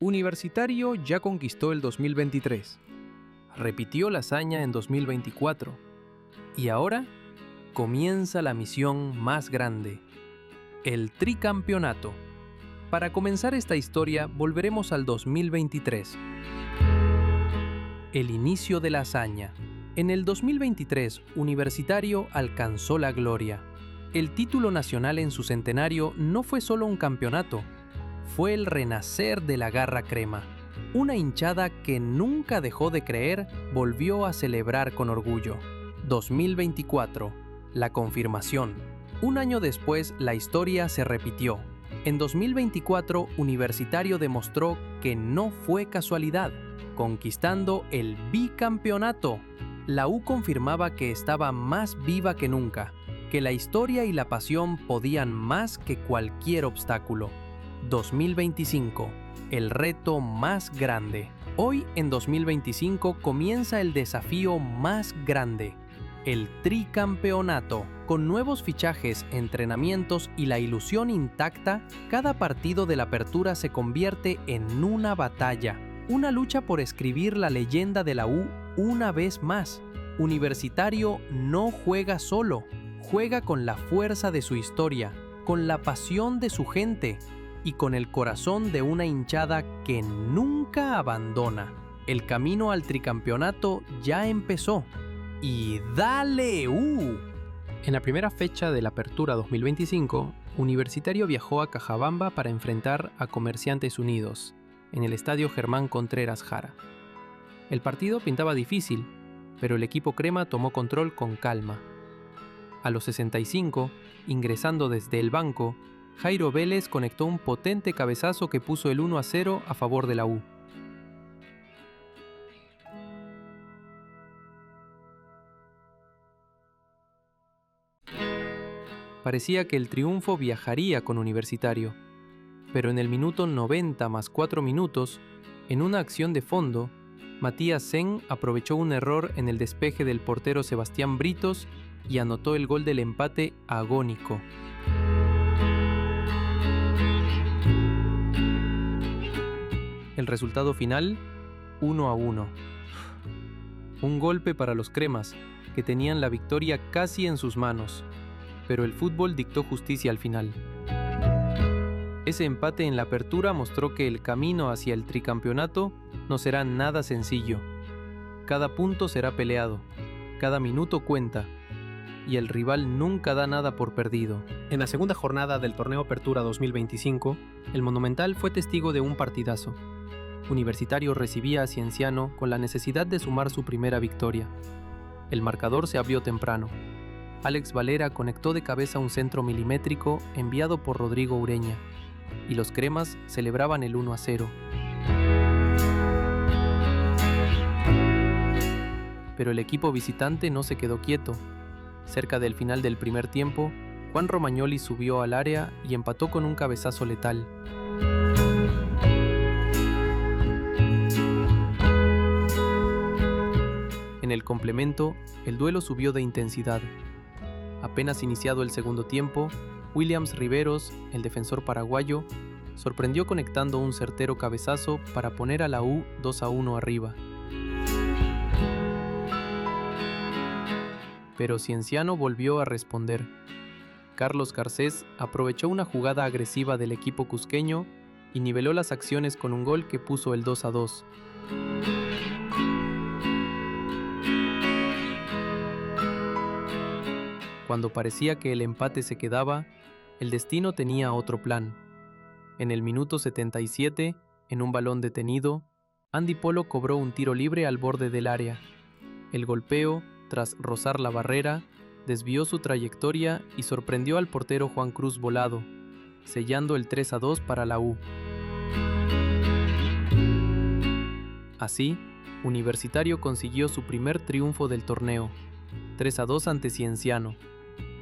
Universitario ya conquistó el 2023, repitió la hazaña en 2024 y ahora comienza la misión más grande, el tricampeonato. Para comenzar esta historia volveremos al 2023. El inicio de la hazaña. En el 2023, Universitario alcanzó la gloria. El título nacional en su centenario no fue solo un campeonato, fue el renacer de la Garra Crema. Una hinchada que nunca dejó de creer volvió a celebrar con orgullo. 2024, la confirmación. Un año después, la historia se repitió. En 2024, Universitario demostró que no fue casualidad, conquistando el bicampeonato. La U confirmaba que estaba más viva que nunca, que la historia y la pasión podían más que cualquier obstáculo. 2025, el reto más grande. Hoy, en 2025, comienza el desafío más grande, el tricampeonato. Con nuevos fichajes, entrenamientos y la ilusión intacta, cada partido de la apertura se convierte en una batalla, una lucha por escribir la leyenda de la U una vez más. Universitario no juega solo, juega con la fuerza de su historia, con la pasión de su gente y con el corazón de una hinchada que nunca abandona. El camino al tricampeonato ya empezó. ¡Y dale U! En la primera fecha de la Apertura 2025, Universitario viajó a Cajabamba para enfrentar a Comerciantes Unidos, en el Estadio Germán Contreras Jara. El partido pintaba difícil, pero el equipo crema tomó control con calma. A los 65, ingresando desde el banco, Jairo Vélez conectó un potente cabezazo que puso el 1-0 a favor de la U. Parecía que el triunfo viajaría con Universitario, pero en el minuto 90 más 4 minutos, en una acción de fondo, Matías Sen aprovechó un error en el despeje del portero Sebastián Britos y anotó el gol del empate agónico. El resultado final, 1-1. Un golpe para los cremas, que tenían la victoria casi en sus manos, pero el fútbol dictó justicia al final. Ese empate en la apertura mostró que el camino hacia el tricampeonato no será nada sencillo. Cada punto será peleado, cada minuto cuenta, y el rival nunca da nada por perdido. En la segunda jornada del Torneo Apertura 2025, el Monumental fue testigo de un partidazo. Universitario recibía a Cienciano con la necesidad de sumar su primera victoria. El marcador se abrió temprano. Alex Valera conectó de cabeza un centro milimétrico enviado por Rodrigo Ureña, y los cremas celebraban el 1-0. Pero el equipo visitante no se quedó quieto. Cerca del final del primer tiempo, Juan Romagnoli subió al área y empató con un cabezazo letal. En el complemento, el duelo subió de intensidad. Apenas iniciado el segundo tiempo, Williams Riveros, el defensor paraguayo, sorprendió conectando un certero cabezazo para poner a la U 2-1 arriba. Pero Cienciano volvió a responder. Carlos Garcés aprovechó una jugada agresiva del equipo cusqueño y niveló las acciones con un gol que puso el 2-2. Cuando parecía que el empate se quedaba, el destino tenía otro plan. En el minuto 77, en un balón detenido, Andy Polo cobró un tiro libre al borde del área. El golpeo, tras rozar la barrera, desvió su trayectoria y sorprendió al portero Juan Cruz Volado, sellando el 3-2 para la U. Así, Universitario consiguió su primer triunfo del torneo, 3-2 ante Cienciano.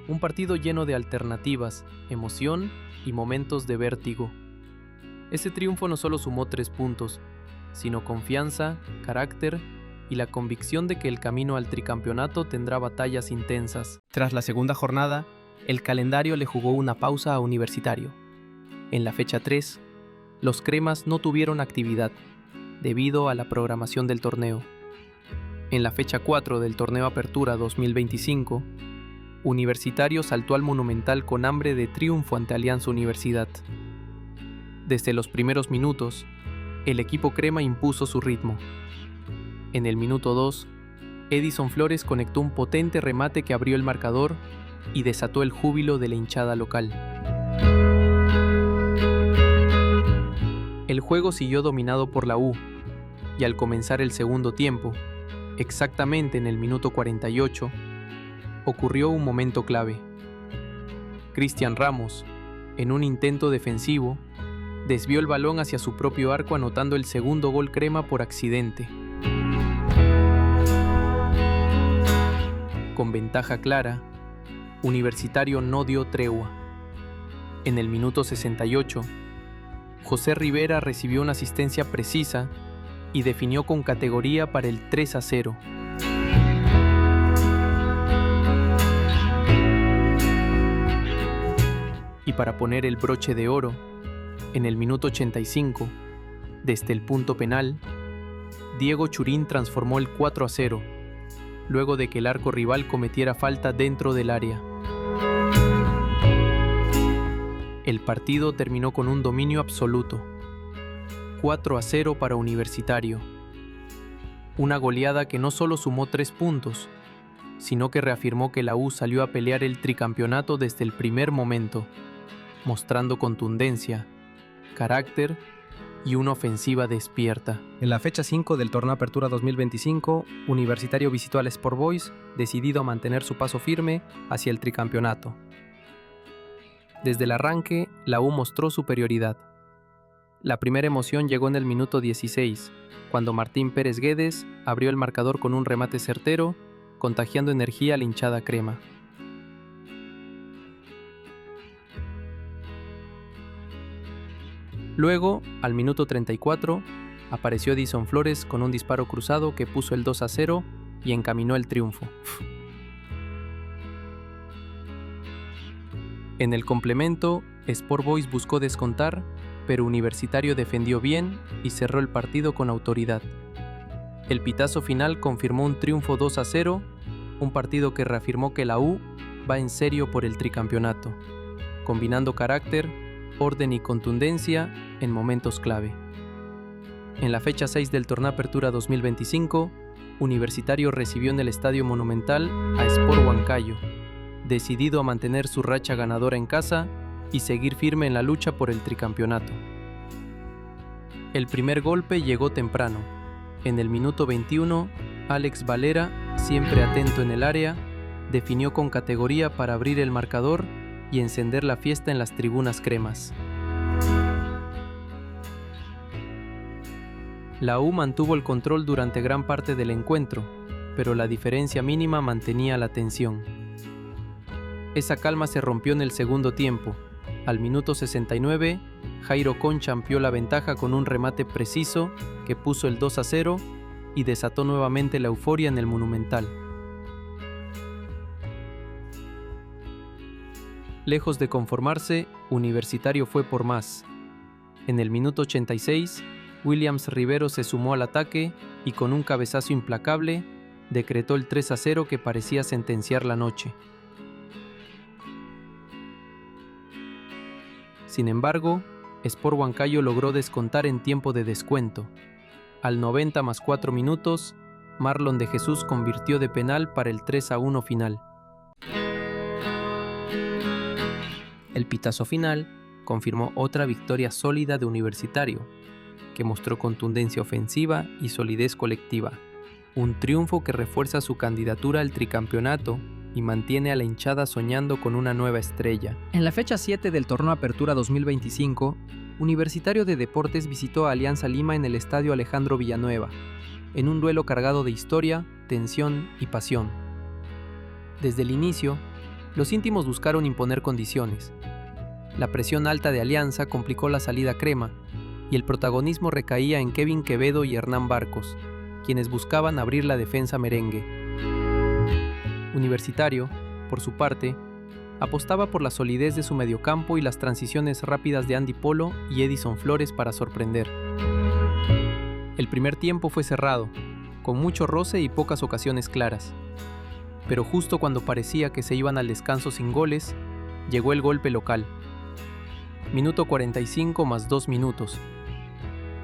Un partido lleno de alternativas, emoción y momentos de vértigo. Ese triunfo no solo sumó 3 puntos, sino confianza, carácter y la convicción de que el camino al tricampeonato tendrá batallas intensas. Tras la segunda jornada, el calendario le jugó una pausa a Universitario. En la fecha 3, los cremas no tuvieron actividad, debido a la programación del torneo. En la fecha 4 del Torneo Apertura 2025, Universitario saltó al Monumental con hambre de triunfo ante Alianza Universidad. Desde los primeros minutos, el equipo crema impuso su ritmo. En el minuto 2, Edison Flores conectó un potente remate que abrió el marcador y desató el júbilo de la hinchada local. El juego siguió dominado por la U, y al comenzar el segundo tiempo, exactamente en el minuto 48, ocurrió un momento clave. Cristian Ramos, en un intento defensivo, desvió el balón hacia su propio arco anotando el segundo gol crema por accidente. Con ventaja clara, Universitario no dio tregua. En el minuto 68, José Rivera recibió una asistencia precisa y definió con categoría para el 3-0. Y para poner el broche de oro, en el minuto 85, desde el punto penal, Diego Churín transformó el 4-0, luego de que el arco rival cometiera falta dentro del área. El partido terminó con un dominio absoluto. 4-0 para Universitario. Una goleada que no solo sumó 3 puntos, sino que reafirmó que la U salió a pelear el tricampeonato desde el primer momento, mostrando contundencia, carácter y una ofensiva despierta. En la fecha 5 del Torneo Apertura 2025, Universitario visitó al Sport Boys, decidido a mantener su paso firme hacia el tricampeonato. Desde el arranque, la U mostró superioridad. La primera emoción llegó en el minuto 16, cuando Martín Pérez Guedes abrió el marcador con un remate certero, contagiando energía a la hinchada crema. Luego, al minuto 34, apareció Edison Flores con un disparo cruzado que puso el 2-0 y encaminó el triunfo. En el complemento, Sport Boys buscó descontar, pero Universitario defendió bien y cerró el partido con autoridad. El pitazo final confirmó un triunfo 2-0, un partido que reafirmó que la U va en serio por el tricampeonato, combinando carácter, orden y contundencia en momentos clave. En la fecha 6 del Torneo Apertura 2025, Universitario recibió en el Estadio Monumental a Sport Huancayo, decidido a mantener su racha ganadora en casa y seguir firme en la lucha por el tricampeonato. El primer golpe llegó temprano. En el minuto 21, Alex Valera, siempre atento en el área, definió con categoría para abrir el marcador y encender la fiesta en las tribunas cremas. La U mantuvo el control durante gran parte del encuentro, pero la diferencia mínima mantenía la tensión. Esa calma se rompió en el segundo tiempo. Al minuto 69, Jairo Concha amplió la ventaja con un remate preciso que puso el 2-0 y desató nuevamente la euforia en el Monumental. Lejos de conformarse, Universitario fue por más. En el minuto 86, Williams Rivero se sumó al ataque y con un cabezazo implacable, decretó el 3-0 que parecía sentenciar la noche. Sin embargo, Sport Huancayo logró descontar en tiempo de descuento. Al 90 más 4 minutos, Marlon de Jesús convirtió de penal para el 3-1 final. El pitazo final confirmó otra victoria sólida de Universitario, que mostró contundencia ofensiva y solidez colectiva. Un triunfo que refuerza su candidatura al tricampeonato y mantiene a la hinchada soñando con una nueva estrella. En la fecha 7 del Torneo Apertura 2025, Universitario de Deportes visitó a Alianza Lima en el Estadio Alejandro Villanueva, en un duelo cargado de historia, tensión y pasión. Desde el inicio, los íntimos buscaron imponer condiciones. La presión alta de Alianza complicó la salida crema, y el protagonismo recaía en Kevin Quevedo y Hernán Barcos, quienes buscaban abrir la defensa merengue. Universitario, por su parte, Apostaba por la solidez de su mediocampo y las transiciones rápidas de Andy Polo y Edison Flores para sorprender. El primer tiempo fue cerrado, con mucho roce y pocas ocasiones claras. Pero justo cuando parecía que se iban al descanso sin goles, llegó el golpe local. Minuto 45 más 2 minutos.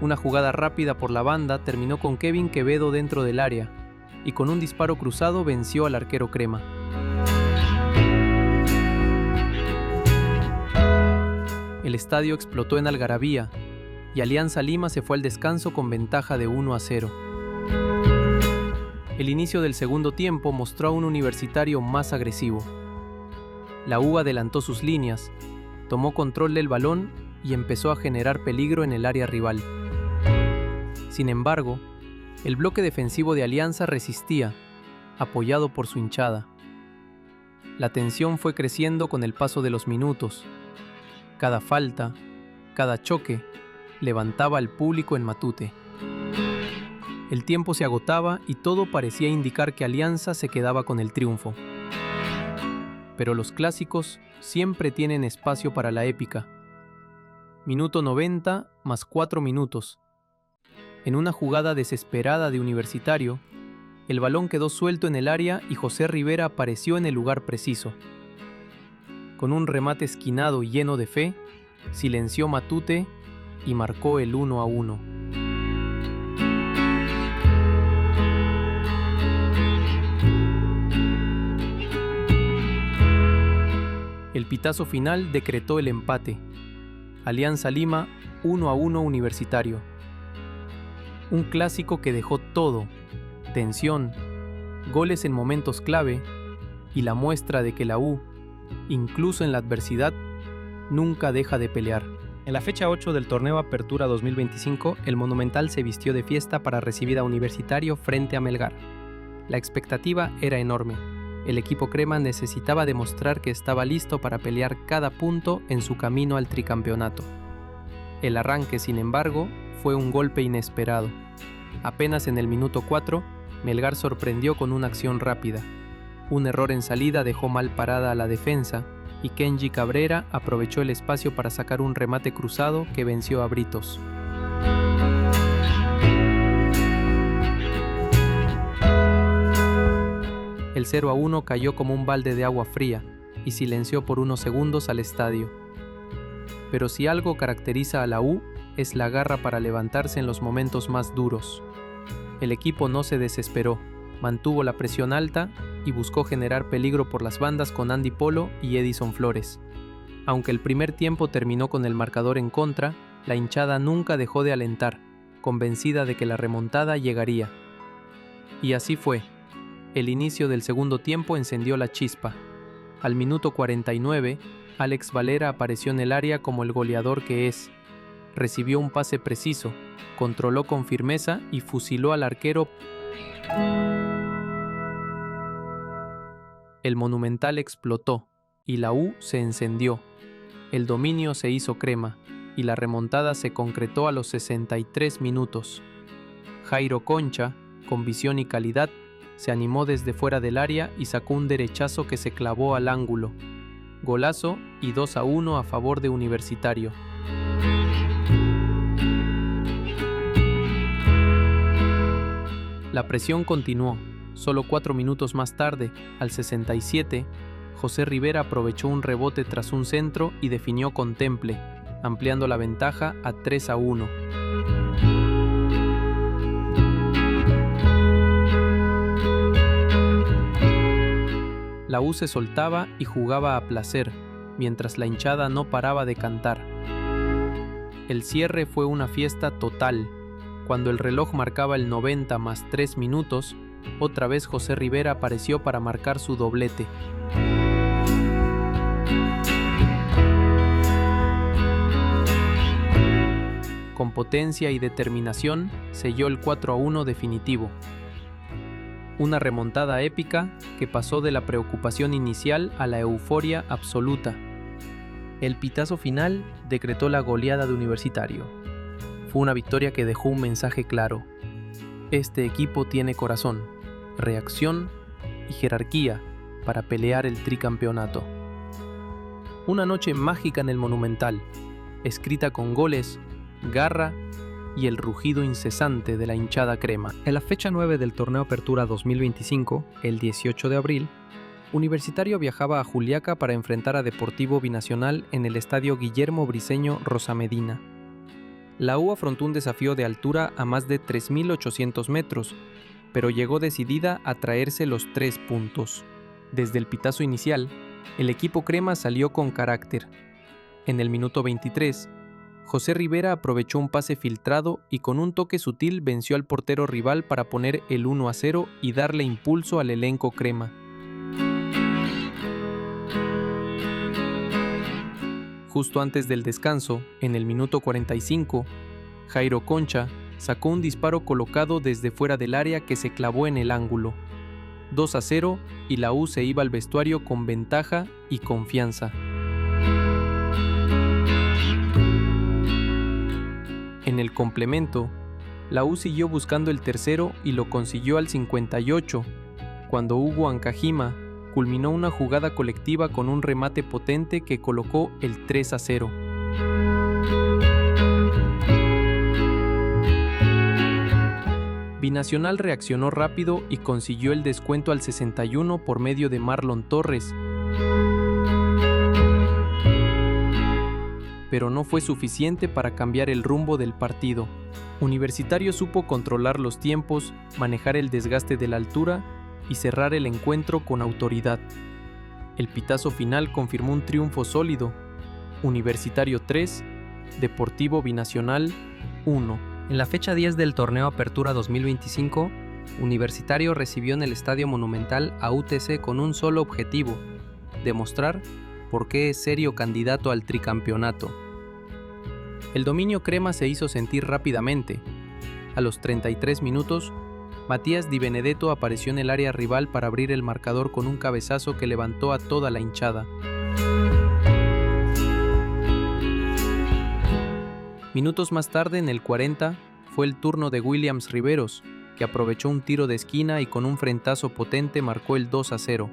Una jugada rápida por la banda terminó con Kevin Quevedo dentro del área y con un disparo cruzado venció al arquero crema. El estadio explotó en algarabía y Alianza Lima se fue al descanso con ventaja de 1-0. El inicio del segundo tiempo mostró a un Universitario más agresivo. La U adelantó sus líneas, tomó control del balón y empezó a generar peligro en el área rival. Sin embargo, el bloque defensivo de Alianza resistía, apoyado por su hinchada. La tensión fue creciendo con el paso de los minutos. Cada falta, cada choque, levantaba al público en Matute. El tiempo se agotaba y todo parecía indicar que Alianza se quedaba con el triunfo. Pero los clásicos siempre tienen espacio para la épica. Minuto 90 más 4 minutos. En una jugada desesperada de Universitario, el balón quedó suelto en el área y José Rivera apareció en el lugar preciso. Con un remate esquinado y lleno de fe, silenció Matute y marcó el 1-1. El pitazo final decretó el empate. Alianza Lima 1-1 Universitario. Un clásico que dejó todo: tensión, goles en momentos clave y la muestra de que la U, incluso en la adversidad, nunca deja de pelear. En la fecha 8 del torneo Apertura 2025, el Monumental se vistió de fiesta para recibir a Universitario frente a Melgar. La expectativa era enorme. El equipo crema necesitaba demostrar que estaba listo para pelear cada punto en su camino al tricampeonato. El arranque, sin embargo, fue un golpe inesperado. Apenas en el minuto 4, Melgar sorprendió con una acción rápida. Un error en salida dejó mal parada a la defensa y Kenji Cabrera aprovechó el espacio para sacar un remate cruzado que venció a Britos. El 0-1 cayó como un balde de agua fría y silenció por unos segundos al estadio. Pero si algo caracteriza a la U, es la garra para levantarse en los momentos más duros. El equipo no se desesperó, mantuvo la presión alta y buscó generar peligro por las bandas con Andy Polo y Edison Flores. Aunque el primer tiempo terminó con el marcador en contra, la hinchada nunca dejó de alentar, convencida de que la remontada llegaría. Y así fue. El inicio del segundo tiempo encendió la chispa. Al minuto 49, Alex Valera apareció en el área como el goleador que es. Recibió un pase preciso, controló con firmeza y fusiló al arquero. El Monumental explotó y la U se encendió. El dominio se hizo crema y la remontada se concretó a los 63 minutos. Jairo Concha, con visión y calidad, se animó desde fuera del área y sacó un derechazo que se clavó al ángulo. Golazo y 2-1 a favor de Universitario. La presión continuó. Solo 4 minutos más tarde, al 67, José Rivera aprovechó un rebote tras un centro y definió con temple, ampliando la ventaja a 3-1. La U se soltaba y jugaba a placer, mientras la hinchada no paraba de cantar. El cierre fue una fiesta total. Cuando el reloj marcaba el 90 más 3 minutos, otra vez José Rivera apareció para marcar su doblete. Con potencia y determinación, selló el 4-1 definitivo. Una remontada épica que pasó de la preocupación inicial a la euforia absoluta. El pitazo final decretó la goleada de Universitario. Fue una victoria que dejó un mensaje claro. Este equipo tiene corazón, reacción y jerarquía para pelear el tricampeonato. Una noche mágica en el Monumental, escrita con goles, garra y el rugido incesante de la hinchada crema. En la fecha 9 del Torneo Apertura 2025, el 18 de abril, Universitario viajaba a Juliaca para enfrentar a Deportivo Binacional en el estadio Guillermo Briceño Rosamedina. La U afrontó un desafío de altura a más de 3.800 metros, pero llegó decidida a traerse los 3 puntos. Desde el pitazo inicial, el equipo crema salió con carácter. En el minuto 23, José Rivera aprovechó un pase filtrado y con un toque sutil venció al portero rival para poner el 1-0 y darle impulso al elenco crema. Justo antes del descanso, en el minuto 45, Jairo Concha sacó un disparo colocado desde fuera del área que se clavó en el ángulo. 2-0 y la U se iba al vestuario con ventaja y confianza. En el complemento, la U siguió buscando el tercero y lo consiguió al 58, cuando Hugo Ancajima culminó una jugada colectiva con un remate potente que colocó el 3-0. Binacional reaccionó rápido y consiguió el descuento al 61 por medio de Marlon Torres, pero no fue suficiente para cambiar el rumbo del partido. Universitario supo controlar los tiempos, manejar el desgaste de la altura y cerrar el encuentro con autoridad. El pitazo final confirmó un triunfo sólido. Universitario 3, Deportivo Binacional 1. En la fecha 10 del Torneo Apertura 2025, Universitario recibió en el Estadio Monumental a UTC con un solo objetivo: demostrar por qué es serio candidato al tricampeonato. El dominio crema se hizo sentir rápidamente. A los 33 minutos, Matías Di Benedetto apareció en el área rival para abrir el marcador con un cabezazo que levantó a toda la hinchada. Minutos más tarde, en el 40, fue el turno de Williams Riveros, que aprovechó un tiro de esquina y con un frentazo potente marcó el 2-0.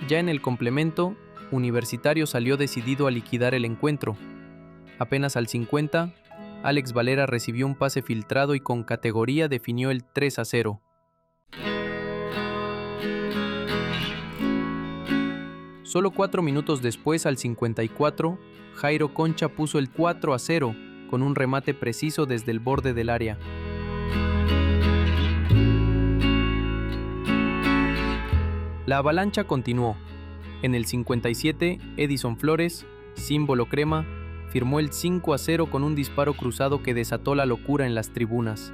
Ya en el complemento, Universitario salió decidido a liquidar el encuentro. Apenas al 50, Alex Valera recibió un pase filtrado y con categoría definió el 3-0. Solo 4 minutos después, al 54, Jairo Concha puso el 4-0 con un remate preciso desde el borde del área. La avalancha continuó. En el 57, Edison Flores, símbolo crema, firmó el 5-0 con un disparo cruzado que desató la locura en las tribunas.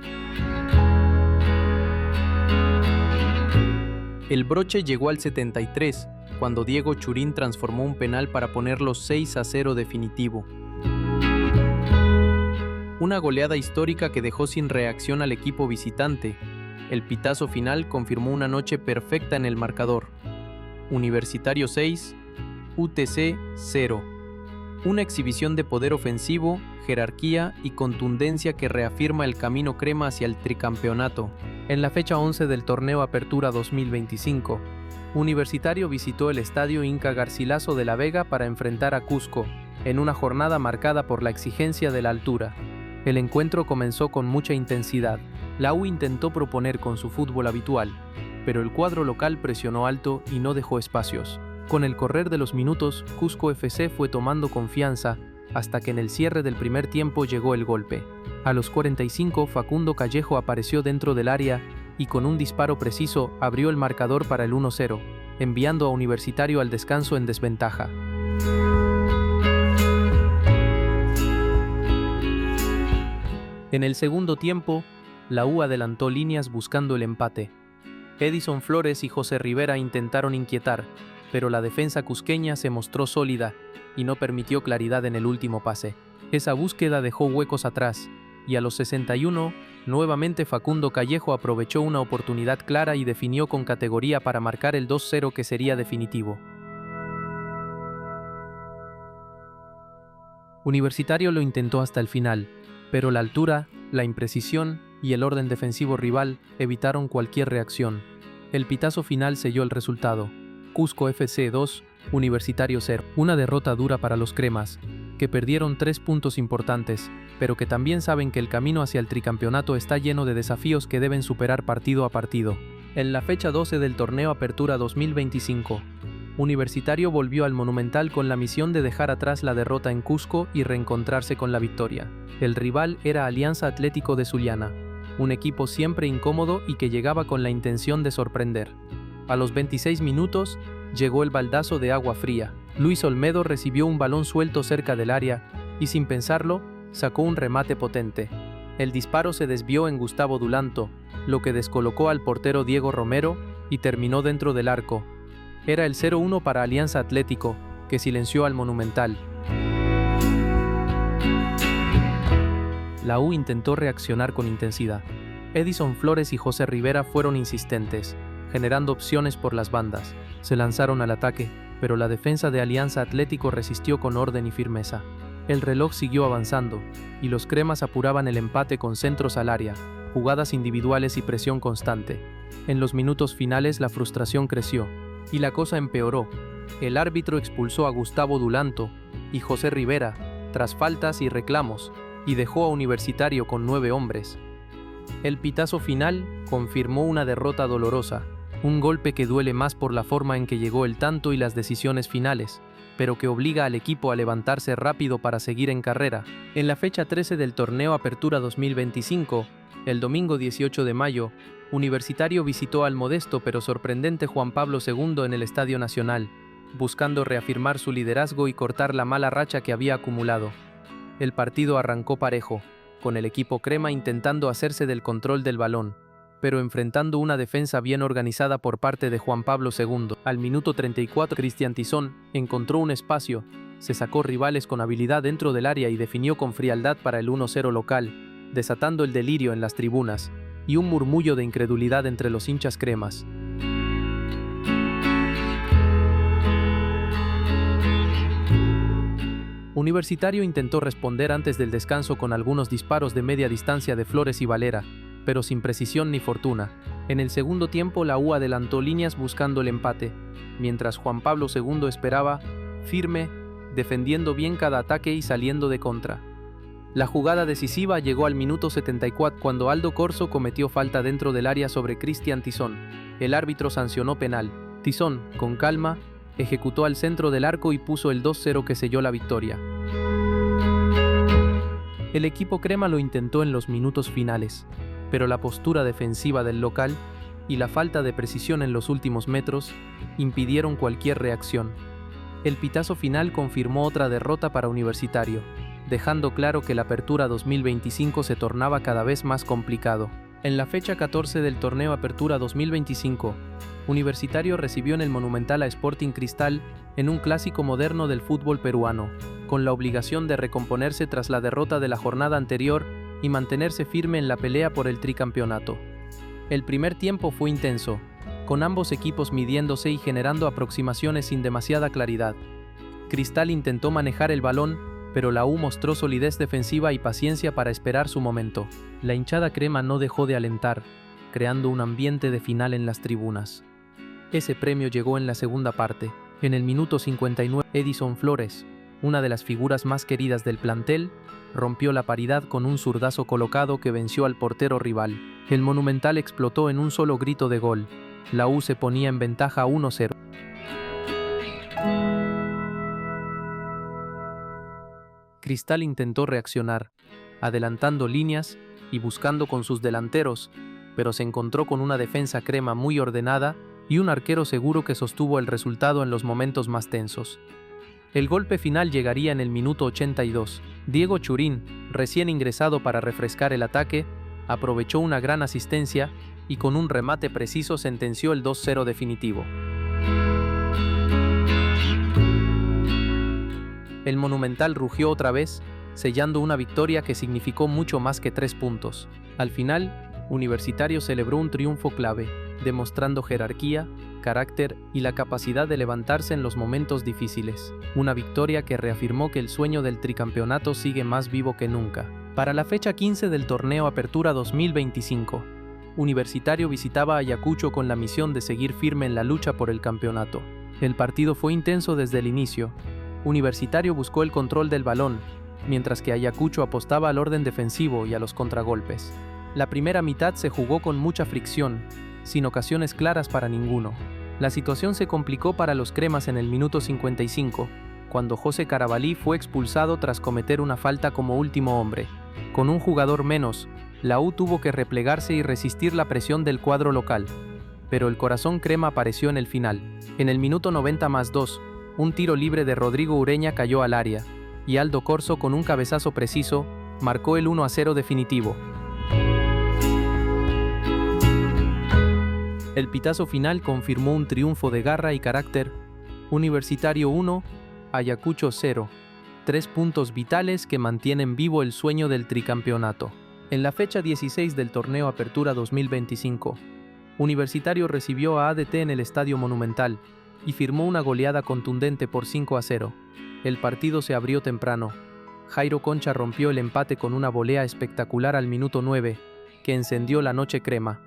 El broche llegó al 73, cuando Diego Churín transformó un penal para ponerlo 6-0 definitivo. Una goleada histórica que dejó sin reacción al equipo visitante. El pitazo final confirmó una noche perfecta en el marcador. Universitario 6, UTC 0. Una exhibición de poder ofensivo, jerarquía y contundencia que reafirma el camino crema hacia el tricampeonato. En la fecha 11 del Torneo Apertura 2025, Universitario visitó el Estadio Inca Garcilaso de la Vega para enfrentar a Cusco, en una jornada marcada por la exigencia de la altura. El encuentro comenzó con mucha intensidad. La U intentó proponer con su fútbol habitual, pero el cuadro local presionó alto y no dejó espacios. Con el correr de los minutos, Cusco FC fue tomando confianza hasta que en el cierre del primer tiempo llegó el golpe. A los 45, Facundo Callejo apareció dentro del área y con un disparo preciso abrió el marcador para el 1-0, enviando a Universitario al descanso en desventaja. En el segundo tiempo, la U adelantó líneas buscando el empate. Edison Flores y José Rivera intentaron inquietar, pero la defensa cusqueña se mostró sólida y no permitió claridad en el último pase. Esa búsqueda dejó huecos atrás, y a los 61, nuevamente Facundo Callejo aprovechó una oportunidad clara y definió con categoría para marcar el 2-0 que sería definitivo. Universitario lo intentó hasta el final, pero la altura, la imprecisión y el orden defensivo rival evitaron cualquier reacción. El pitazo final selló el resultado. Cusco FC 2, Universitario 0. Una derrota dura para los cremas, que perdieron 3 puntos importantes, pero que también saben que el camino hacia el tricampeonato está lleno de desafíos que deben superar partido a partido. En la fecha 12 del torneo Apertura 2025, Universitario volvió al Monumental con la misión de dejar atrás la derrota en Cusco y reencontrarse con la victoria. El rival era Alianza Atlético de Sullana, un equipo siempre incómodo y que llegaba con la intención de sorprender. A los 26 minutos, llegó el baldazo de agua fría. Luis Olmedo recibió un balón suelto cerca del área y, sin pensarlo, sacó un remate potente. El disparo se desvió en Gustavo Dulanto, lo que descolocó al portero Diego Romero y terminó dentro del arco. Era el 0-1 para Alianza Atlético, que silenció al Monumental. La U intentó reaccionar con intensidad. Edison Flores y José Rivera fueron insistentes, generando opciones por las bandas. Se lanzaron al ataque, pero la defensa de Alianza Atlético resistió con orden y firmeza. El reloj siguió avanzando, y los cremas apuraban el empate con centros al área, jugadas individuales y presión constante. En los minutos finales la frustración creció, y la cosa empeoró. El árbitro expulsó a Gustavo Dulanto y José Rivera, tras faltas y reclamos, y dejó a Universitario con 9 hombres. El pitazo final confirmó una derrota dolorosa, un golpe que duele más por la forma en que llegó el tanto y las decisiones finales, pero que obliga al equipo a levantarse rápido para seguir en carrera. En la fecha 13 del torneo Apertura 2025, el domingo 18 de mayo, Universitario visitó al modesto pero sorprendente Juan Pablo II en el Estadio Nacional, buscando reafirmar su liderazgo y cortar la mala racha que había acumulado. El partido arrancó parejo, con el equipo crema intentando hacerse del control del balón, pero enfrentando una defensa bien organizada por parte de Juan Pablo II. Al minuto 34, Cristian Tizón encontró un espacio, se sacó rivales con habilidad dentro del área y definió con frialdad para el 1-0 local, desatando el delirio en las tribunas y un murmullo de incredulidad entre los hinchas cremas. Universitario intentó responder antes del descanso con algunos disparos de media distancia de Flores y Valera, pero sin precisión ni fortuna. En el segundo tiempo la U adelantó líneas buscando el empate, mientras Juan Pablo II esperaba, firme, defendiendo bien cada ataque y saliendo de contra. La jugada decisiva llegó al minuto 74 cuando Aldo Corso cometió falta dentro del área sobre Cristian Tizón. El árbitro sancionó penal. Tizón, con calma, ejecutó al centro del arco y puso el 2-0 que selló la victoria. El equipo crema lo intentó en los minutos finales, pero la postura defensiva del local y la falta de precisión en los últimos metros impidieron cualquier reacción. El pitazo final confirmó otra derrota para Universitario, dejando claro que la Apertura 2025 se tornaba cada vez más complicado. En la fecha 14 del torneo Apertura 2025, Universitario recibió en el Monumental a Sporting Cristal en un clásico moderno del fútbol peruano, con la obligación de recomponerse tras la derrota de la jornada anterior y mantenerse firme en la pelea por el tricampeonato. El primer tiempo fue intenso, con ambos equipos midiéndose y generando aproximaciones sin demasiada claridad. Cristal intentó manejar el balón, pero la U mostró solidez defensiva y paciencia para esperar su momento. La hinchada crema no dejó de alentar, creando un ambiente de final en las tribunas. Ese premio llegó en la segunda parte. En el minuto 59, Edison Flores, una de las figuras más queridas del plantel, rompió la paridad con un zurdazo colocado que venció al portero rival. El Monumental explotó en un solo grito de gol. La U se ponía en ventaja 1-0. Cristal intentó reaccionar, adelantando líneas y buscando con sus delanteros, pero se encontró con una defensa crema muy ordenada y un arquero seguro que sostuvo el resultado en los momentos más tensos. El golpe final llegaría en el minuto 82. Diego Churín, recién ingresado para refrescar el ataque, aprovechó una gran asistencia y con un remate preciso sentenció el 2-0 definitivo. El Monumental rugió otra vez, sellando una victoria que significó mucho más que 3 puntos. Al final, Universitario celebró un triunfo clave, demostrando jerarquía, carácter y la capacidad de levantarse en los momentos difíciles. Una victoria que reafirmó que el sueño del tricampeonato sigue más vivo que nunca. Para la fecha 15 del torneo Apertura 2025, Universitario visitaba Ayacucho con la misión de seguir firme en la lucha por el campeonato. El partido fue intenso desde el inicio. Universitario buscó el control del balón, mientras que Ayacucho apostaba al orden defensivo y a los contragolpes. La primera mitad se jugó con mucha fricción, sin ocasiones claras para ninguno. La situación se complicó para los cremas en el minuto 55, cuando José Carabalí fue expulsado tras cometer una falta como último hombre. Con un jugador menos, la U tuvo que replegarse y resistir la presión del cuadro local. Pero el corazón crema apareció en el final. En el minuto 90+2, un tiro libre de Rodrigo Ureña cayó al área, y Aldo Corso con un cabezazo preciso, marcó el 1-0 definitivo. El pitazo final confirmó un triunfo de garra y carácter. Universitario 1, Ayacucho 0. 3 puntos vitales que mantienen vivo el sueño del tricampeonato. En la fecha 16 del torneo Apertura 2025, Universitario recibió a ADT en el Estadio Monumental y firmó una goleada contundente por 5-0. El partido se abrió temprano. Jairo Concha rompió el empate con una volea espectacular al minuto 9, que encendió la noche crema.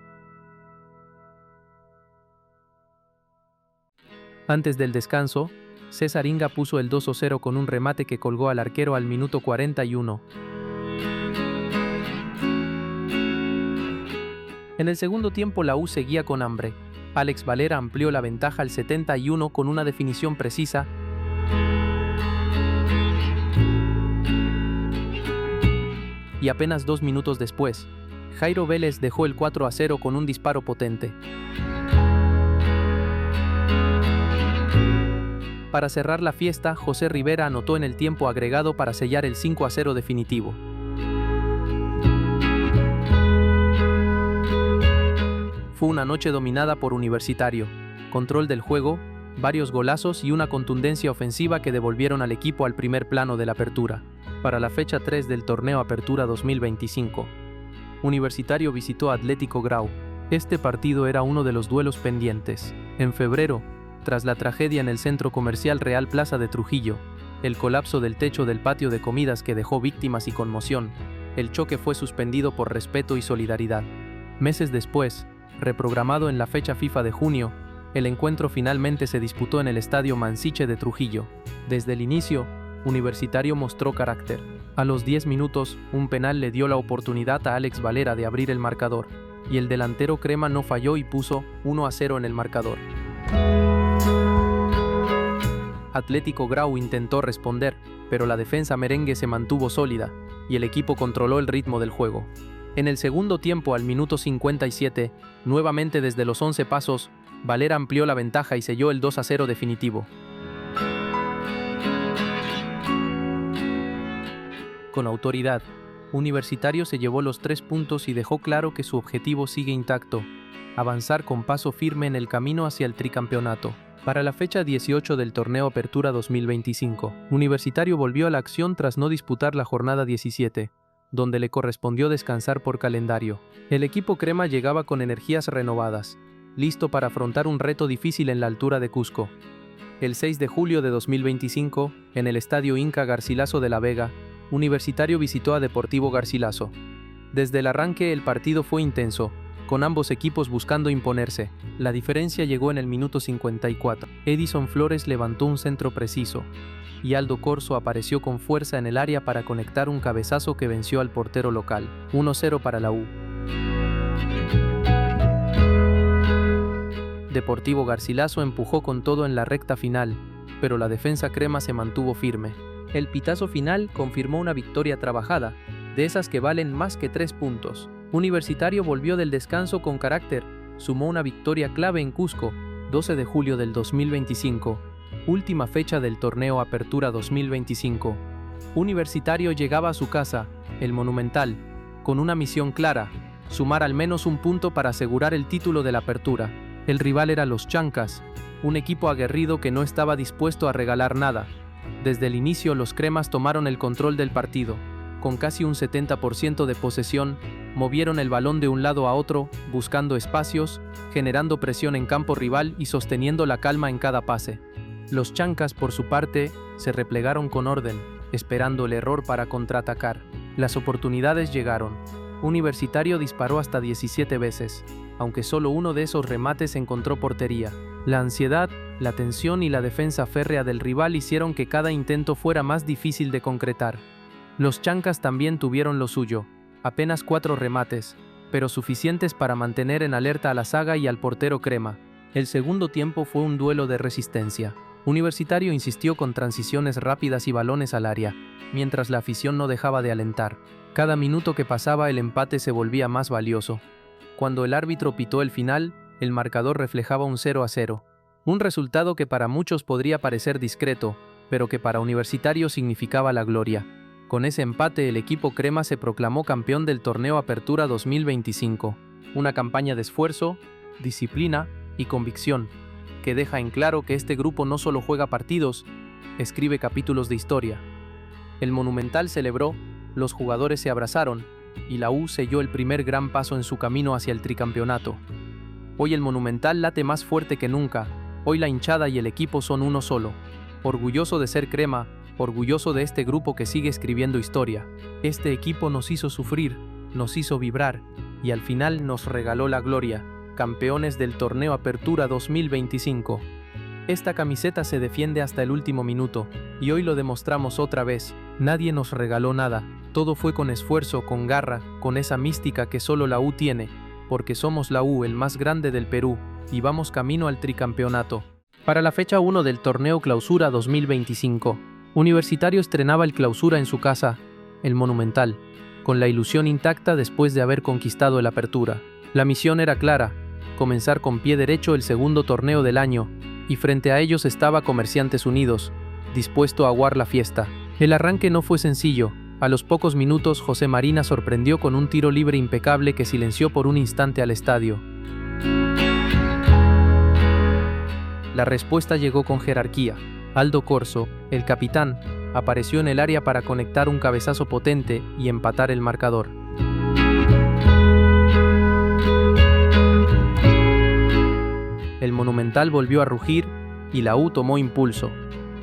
Antes del descanso, César Inga puso el 2-0 con un remate que colgó al arquero al minuto 41. En el segundo tiempo la U seguía con hambre. Alex Valera amplió la ventaja al 71 con una definición precisa. Y apenas 2 minutos después, Jairo Vélez dejó el 4-0 con un disparo potente. Para cerrar la fiesta, José Rivera anotó en el tiempo agregado para sellar el 5-0 definitivo. Fue una noche dominada por Universitario, control del juego, varios golazos y una contundencia ofensiva que devolvieron al equipo al primer plano de la apertura. Para la fecha 3 del torneo Apertura 2025, Universitario visitó a Atlético Grau. Este partido era uno de los duelos pendientes. En febrero, tras la tragedia en el centro comercial Real Plaza de Trujillo, el colapso del techo del patio de comidas que dejó víctimas y conmoción, el choque fue suspendido por respeto y solidaridad. Meses después, reprogramado en la fecha FIFA de junio, el encuentro finalmente se disputó en el Estadio Mansiche de Trujillo. Desde el inicio, Universitario mostró carácter. A los 10 minutos, un penal le dio la oportunidad a Alex Valera de abrir el marcador, y el delantero crema no falló y puso 1-0 en el marcador. Atlético Grau intentó responder, pero la defensa merengue se mantuvo sólida, y el equipo controló el ritmo del juego. En el segundo tiempo, al minuto 57, nuevamente desde los 11 pasos, Valera amplió la ventaja y selló el 2-0 definitivo. Con autoridad, Universitario se llevó los 3 puntos y dejó claro que su objetivo sigue intacto: avanzar con paso firme en el camino hacia el tricampeonato. Para la fecha 18 del torneo Apertura 2025, Universitario volvió a la acción tras no disputar la jornada 17, donde le correspondió descansar por calendario. El equipo crema llegaba con energías renovadas, listo para afrontar un reto difícil en la altura de Cusco. El 6 de julio de 2025, en el Estadio Inca Garcilaso de la Vega, Universitario visitó a Deportivo Garcilaso. Desde el arranque el partido fue intenso, con ambos equipos buscando imponerse. La diferencia llegó en el minuto 54. Edison Flores levantó un centro preciso, y Aldo Corso apareció con fuerza en el área para conectar un cabezazo que venció al portero local. 1-0 para la U. Deportivo Garcilaso empujó con todo en la recta final, pero la defensa crema se mantuvo firme. El pitazo final confirmó una victoria trabajada, de esas que valen más que 3 puntos. Universitario volvió del descanso con carácter, sumó una victoria clave en Cusco, 12 de julio del 2025, última fecha del torneo Apertura 2025. Universitario llegaba a su casa, el Monumental, con una misión clara: sumar al menos un punto para asegurar el título de la Apertura. El rival era los Chancas, un equipo aguerrido que no estaba dispuesto a regalar nada. Desde el inicio los cremas tomaron el control del partido. Con casi un 70% de posesión, movieron el balón de un lado a otro, buscando espacios, generando presión en campo rival y sosteniendo la calma en cada pase. Los Chancas, por su parte, se replegaron con orden, esperando el error para contraatacar. Las oportunidades llegaron. Universitario disparó hasta 17 veces, aunque solo uno de esos remates encontró portería. La ansiedad, la tensión y la defensa férrea del rival hicieron que cada intento fuera más difícil de concretar. Los chancas también tuvieron lo suyo, apenas 4 remates, pero suficientes para mantener en alerta a la zaga y al portero Crema. El segundo tiempo fue un duelo de resistencia. Universitario insistió con transiciones rápidas y balones al área, mientras la afición no dejaba de alentar. Cada minuto que pasaba el empate se volvía más valioso. Cuando el árbitro pitó el final, el marcador reflejaba un 0-0. Un resultado que para muchos podría parecer discreto, pero que para Universitario significaba la gloria. Con ese empate el equipo Crema se proclamó campeón del torneo Apertura 2025. Una campaña de esfuerzo, disciplina y convicción, que deja en claro que este grupo no solo juega partidos, escribe capítulos de historia. El Monumental celebró, los jugadores se abrazaron, y la U selló el primer gran paso en su camino hacia el tricampeonato. Hoy el Monumental late más fuerte que nunca, hoy la hinchada y el equipo son uno solo. Orgulloso de ser Crema, orgulloso de este grupo que sigue escribiendo historia. Este equipo nos hizo sufrir, nos hizo vibrar, y al final nos regaló la gloria. Campeones del torneo Apertura 2025. Esta camiseta se defiende hasta el último minuto, y hoy lo demostramos otra vez. Nadie nos regaló nada, todo fue con esfuerzo, con garra, con esa mística que solo la U tiene, porque somos la U, el más grande del Perú, y vamos camino al tricampeonato. Para la fecha 1 del torneo Clausura 2025, Universitario estrenaba el Clausura en su casa, el Monumental, con la ilusión intacta después de haber conquistado el Apertura. La misión era clara: comenzar con pie derecho el segundo torneo del año, y frente a ellos estaba Comerciantes Unidos, dispuesto a aguar la fiesta. El arranque no fue sencillo. A los pocos minutos José Marina sorprendió con un tiro libre impecable que silenció por un instante al estadio. La respuesta llegó con jerarquía. Aldo Corso, el capitán, apareció en el área para conectar un cabezazo potente y empatar el marcador. El Monumental volvió a rugir y la U tomó impulso.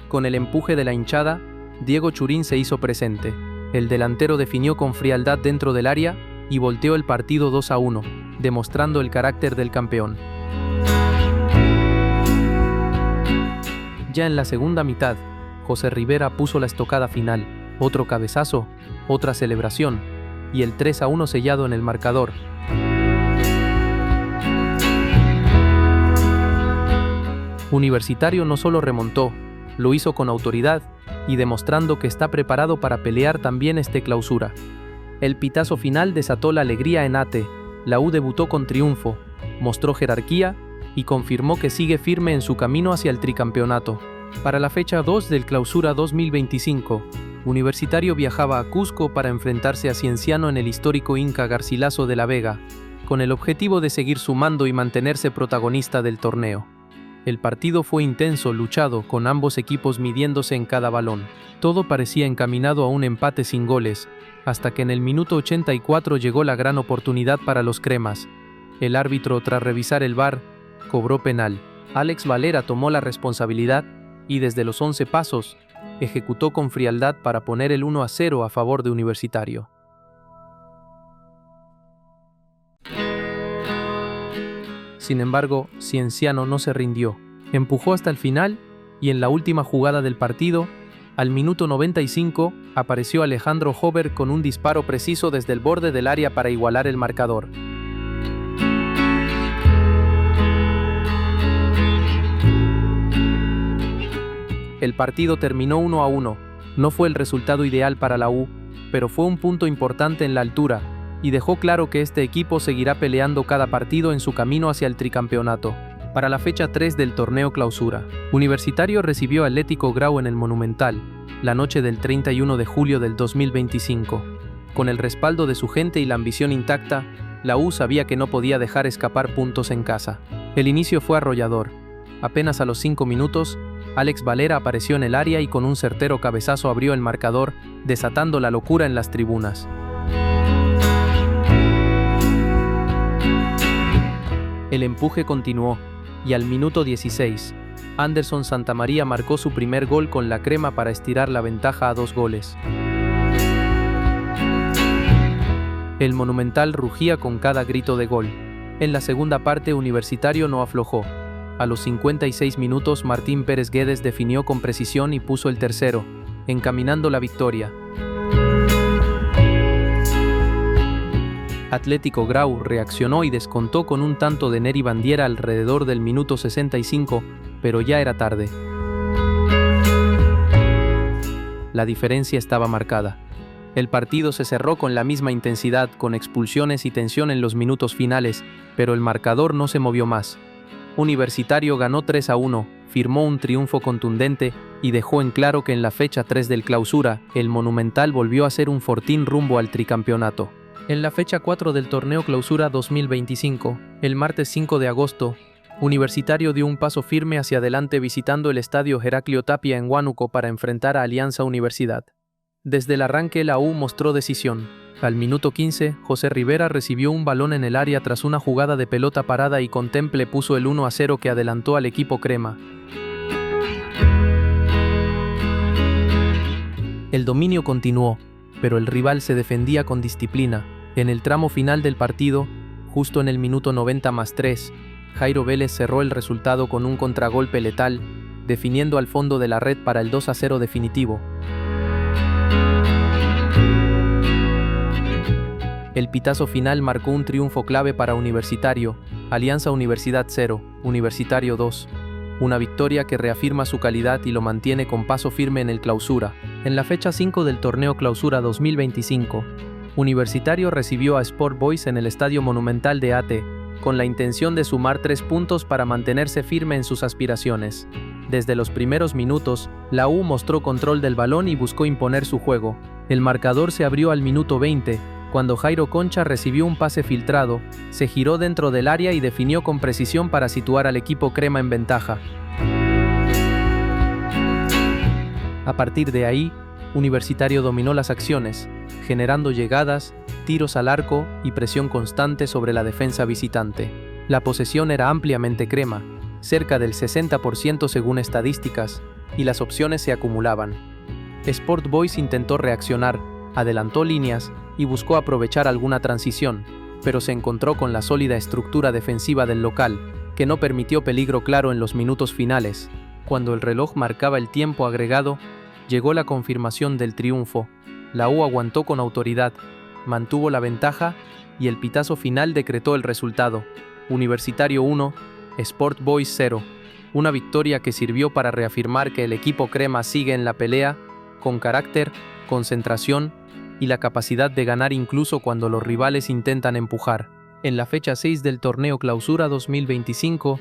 Con el empuje de la hinchada, Diego Churín se hizo presente. El delantero definió con frialdad dentro del área y volteó el partido 2-1, demostrando el carácter del campeón. Ya en la segunda mitad, José Rivera puso la estocada final, otro cabezazo, otra celebración, y el 3-1 sellado en el marcador. Universitario no solo remontó, lo hizo con autoridad y demostrando que está preparado para pelear también este Clausura. El pitazo final desató la alegría en Ate, la U debutó con triunfo, mostró jerarquía y confirmó que sigue firme en su camino hacia el tricampeonato. Para la fecha 2 del Clausura 2025, Universitario viajaba a Cusco para enfrentarse a Cienciano en el histórico Inca Garcilaso de la Vega, con el objetivo de seguir sumando y mantenerse protagonista del torneo. El partido fue intenso, luchado, con ambos equipos midiéndose en cada balón. Todo parecía encaminado a un empate sin goles, hasta que en el minuto 84 llegó la gran oportunidad para los cremas. El árbitro, tras revisar el VAR, cobró penal. Alex Valera tomó la responsabilidad y desde los 11 pasos, ejecutó con frialdad para poner el 1-0 a favor de Universitario. Sin embargo, Cienciano no se rindió. Empujó hasta el final y en la última jugada del partido, al minuto 95, apareció Alejandro Hover con un disparo preciso desde el borde del área para igualar el marcador. El partido terminó 1-1. No fue el resultado ideal para la U, pero fue un punto importante en la altura y dejó claro que este equipo seguirá peleando cada partido en su camino hacia el tricampeonato. Para la fecha 3 del torneo Clausura, Universitario recibió a Atlético Grau en el Monumental, la noche del 31 de julio del 2025. Con el respaldo de su gente y la ambición intacta, la U sabía que no podía dejar escapar puntos en casa. El inicio fue arrollador. Apenas a los 5 minutos, Alex Valera apareció en el área y con un certero cabezazo abrió el marcador, desatando la locura en las tribunas. El empuje continuó, y al minuto 16, Anderson Santamaría marcó su primer gol con la crema para estirar la ventaja a 2 goles. El Monumental rugía con cada grito de gol. En la segunda parte, Universitario no aflojó. A los 56 minutos, Martín Pérez Guedes definió con precisión y puso el tercero, encaminando la victoria. Atlético Grau reaccionó y descontó con un tanto de Neri Bandiera alrededor del minuto 65, pero ya era tarde. La diferencia estaba marcada. El partido se cerró con la misma intensidad, con expulsiones y tensión en los minutos finales, pero el marcador no se movió más. Universitario ganó 3-1, firmó un triunfo contundente y dejó en claro que en la fecha 3 del Clausura, el Monumental volvió a ser un fortín rumbo al tricampeonato. En la fecha 4 del torneo Clausura 2025, el martes 5 de agosto, Universitario dio un paso firme hacia adelante visitando el estadio Heraclio Tapia en Huánuco para enfrentar a Alianza Universidad. Desde el arranque la U mostró decisión. Al minuto 15, José Rivera recibió un balón en el área tras una jugada de pelota parada y con temple puso el 1-0 que adelantó al equipo crema. El dominio continuó, pero el rival se defendía con disciplina. En el tramo final del partido, justo en el minuto 90+3, Jairo Vélez cerró el resultado con un contragolpe letal, definiendo al fondo de la red para el 2-0 definitivo. El pitazo final marcó un triunfo clave para Universitario, Alianza Universidad 0, Universitario 2. Una victoria que reafirma su calidad y lo mantiene con paso firme en el Clausura. En la fecha 5 del torneo Clausura 2025, Universitario recibió a Sport Boys en el Estadio Monumental de Ate, con la intención de sumar 3 puntos para mantenerse firme en sus aspiraciones. Desde los primeros minutos, la U mostró control del balón y buscó imponer su juego. El marcador se abrió al minuto 20, cuando Jairo Concha recibió un pase filtrado, se giró dentro del área y definió con precisión para situar al equipo crema en ventaja. A partir de ahí, Universitario dominó las acciones, generando llegadas, tiros al arco y presión constante sobre la defensa visitante. La posesión era ampliamente crema, cerca del 60% según estadísticas, y las opciones se acumulaban. Sport Boys intentó reaccionar, adelantó líneas y buscó aprovechar alguna transición, pero se encontró con la sólida estructura defensiva del local, que no permitió peligro claro en los minutos finales. Cuando el reloj marcaba el tiempo agregado, llegó la confirmación del triunfo. La U aguantó con autoridad, mantuvo la ventaja y el pitazo final decretó el resultado. Universitario 1, Sport Boys 0. Una victoria que sirvió para reafirmar que el equipo crema sigue en la pelea, con carácter, concentración y la capacidad de ganar incluso cuando los rivales intentan empujar. En la fecha 6 del torneo Clausura 2025,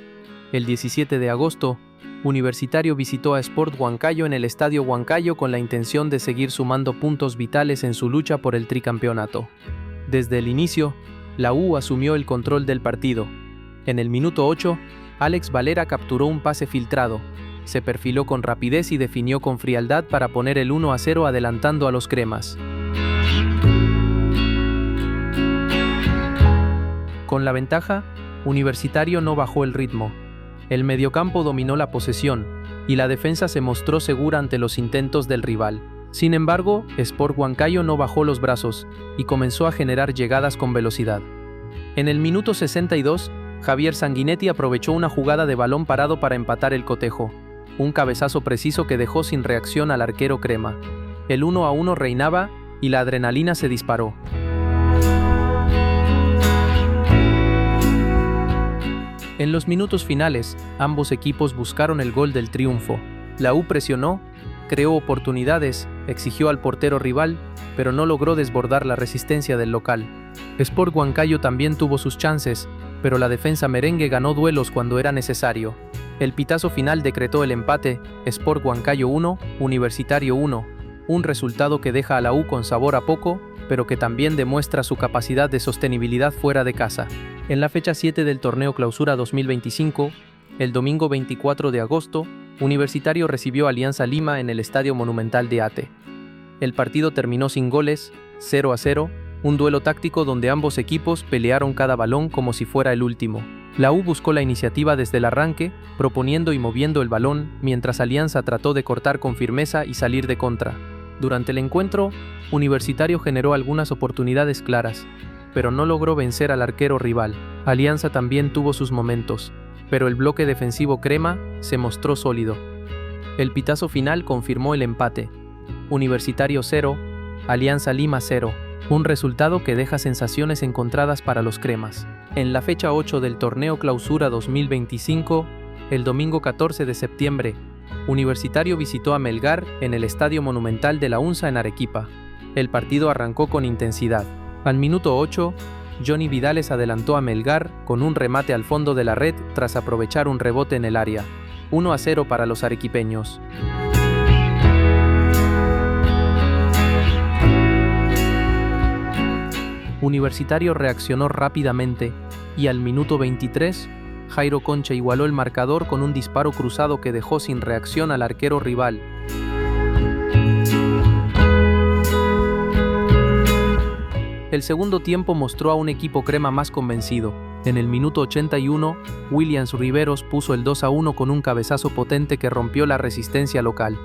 el 17 de agosto, Universitario visitó a Sport Huancayo en el Estadio Huancayo con la intención de seguir sumando puntos vitales en su lucha por el tricampeonato. Desde el inicio, la U asumió el control del partido. En el minuto 8, Alex Valera capturó un pase filtrado, se perfiló con rapidez y definió con frialdad para poner el 1-0 adelantando a los cremas. Con la ventaja, Universitario no bajó el ritmo. El mediocampo dominó la posesión, y la defensa se mostró segura ante los intentos del rival. Sin embargo, Sport Huancayo no bajó los brazos, y comenzó a generar llegadas con velocidad. En el minuto 62, Javier Sanguinetti aprovechó una jugada de balón parado para empatar el cotejo. Un cabezazo preciso que dejó sin reacción al arquero crema. El 1-1 reinaba, y la adrenalina se disparó. En los minutos finales, ambos equipos buscaron el gol del triunfo. La U presionó, creó oportunidades, exigió al portero rival, pero no logró desbordar la resistencia del local. Sport Huancayo también tuvo sus chances, pero la defensa merengue ganó duelos cuando era necesario. El pitazo final decretó el empate, Sport Huancayo 1, Universitario 1, un resultado que deja a la U con sabor a poco, pero que también demuestra su capacidad de sostenibilidad fuera de casa. En la fecha 7 del torneo Clausura 2025, el domingo 24 de agosto, Universitario recibió a Alianza Lima en el Estadio Monumental de Ate. El partido terminó sin goles, 0-0, un duelo táctico donde ambos equipos pelearon cada balón como si fuera el último. La U buscó la iniciativa desde el arranque, proponiendo y moviendo el balón, mientras Alianza trató de cortar con firmeza y salir de contra. Durante el encuentro, Universitario generó algunas oportunidades claras, pero no logró vencer al arquero rival. Alianza también tuvo sus momentos, pero el bloque defensivo crema se mostró sólido. El pitazo final confirmó el empate. Universitario 0, Alianza Lima 0, un resultado que deja sensaciones encontradas para los cremas. En la fecha 8 del torneo Clausura 2025, el domingo 14 de septiembre, Universitario visitó a Melgar en el Estadio Monumental de la UNSA en Arequipa. El partido arrancó con intensidad. Al minuto 8, Johnny Vidales adelantó a Melgar con un remate al fondo de la red tras aprovechar un rebote en el área. 1-0 para los arequipeños. Universitario reaccionó rápidamente y al minuto 23, Jairo Concha igualó el marcador con un disparo cruzado que dejó sin reacción al arquero rival. El segundo tiempo mostró a un equipo crema más convencido. En el minuto 81, Williams Riveros puso el 2-1 con un cabezazo potente que rompió la resistencia local.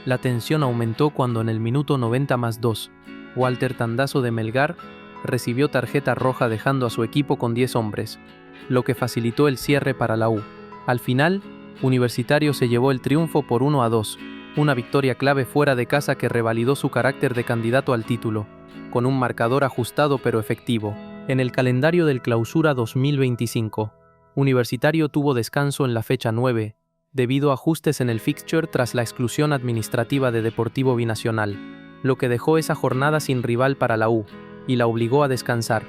La tensión aumentó cuando en el minuto 90+2, Walter Tandazo de Melgar recibió tarjeta roja dejando a su equipo con 10 hombres, lo que facilitó el cierre para la U. Al final, Universitario se llevó el triunfo por 1-2, una victoria clave fuera de casa que revalidó su carácter de candidato al título, con un marcador ajustado pero efectivo. En el calendario del Clausura 2025, Universitario tuvo descanso en la fecha 9, debido a ajustes en el fixture tras la exclusión administrativa de Deportivo Binacional, lo que dejó esa jornada sin rival para la U, y la obligó a descansar.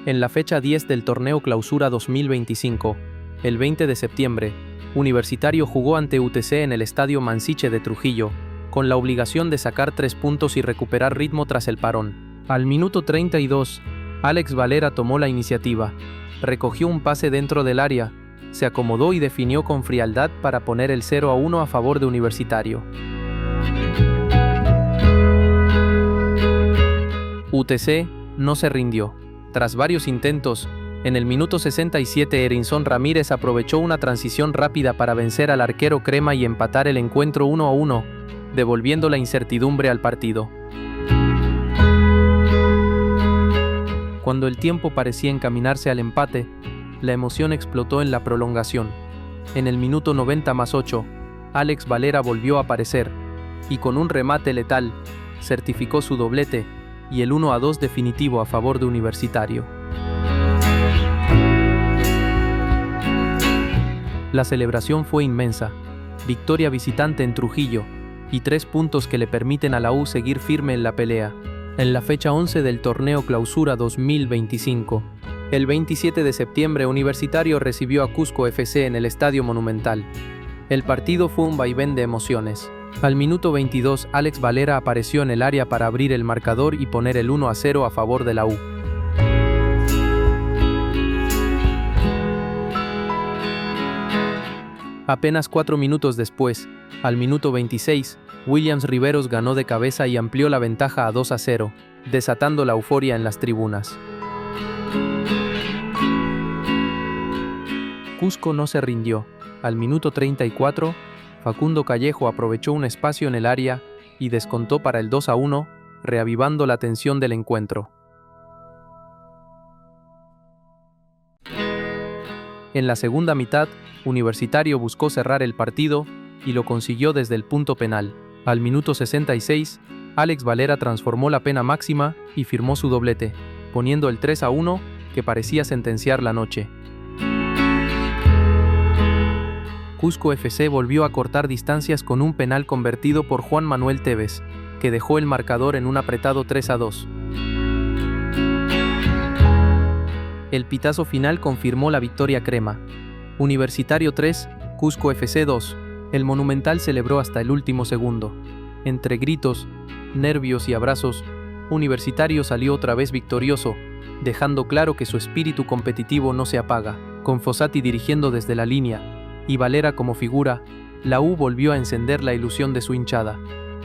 En la fecha 10 del torneo Clausura 2025, el 20 de septiembre, Universitario jugó ante UTC en el Estadio Mansiche de Trujillo, con la obligación de sacar 3 puntos y recuperar ritmo tras el parón. Al minuto 32, Alex Valera tomó la iniciativa, recogió un pase dentro del área, se acomodó y definió con frialdad para poner el 0-1 a favor de Universitario. UTC no se rindió. Tras varios intentos, en el minuto 67 Erinson Ramírez aprovechó una transición rápida para vencer al arquero crema y empatar el encuentro 1-1, devolviendo la incertidumbre al partido. Cuando el tiempo parecía encaminarse al empate, la emoción explotó en la prolongación. En el minuto 90+8, Alex Valera volvió a aparecer, y con un remate letal, certificó su doblete y el 1-2 definitivo a favor de Universitario. La celebración fue inmensa, victoria visitante en Trujillo, y 3 puntos que le permiten a la U seguir firme en la pelea. En la fecha 11 del torneo Clausura 2025, el 27 de septiembre Universitario recibió a Cusco FC en el Estadio Monumental. El partido fue un vaivén de emociones. Al minuto 22, Alex Valera apareció en el área para abrir el marcador y poner el 1-0 a favor de la U. Apenas 4 minutos después, al minuto 26, Williams Riveros ganó de cabeza y amplió la ventaja a 2-0, desatando la euforia en las tribunas. Cusco no se rindió. Al minuto 34, Facundo Callejo aprovechó un espacio en el área y descontó para el 2-1, reavivando la tensión del encuentro. En la segunda mitad, Universitario buscó cerrar el partido y lo consiguió desde el punto penal. Al minuto 66, Alex Valera transformó la pena máxima y firmó su doblete, poniendo el 3-1 que parecía sentenciar la noche. Cusco FC volvió a cortar distancias con un penal convertido por Juan Manuel Tevez, que dejó el marcador en un apretado 3-2. El pitazo final confirmó la victoria crema. Universitario 3, Cusco FC 2. El Monumental celebró hasta el último segundo. Entre gritos, nervios y abrazos, Universitario salió otra vez victorioso, dejando claro que su espíritu competitivo no se apaga. Con Fossati dirigiendo desde la línea y Valera como figura, la U volvió a encender la ilusión de su hinchada.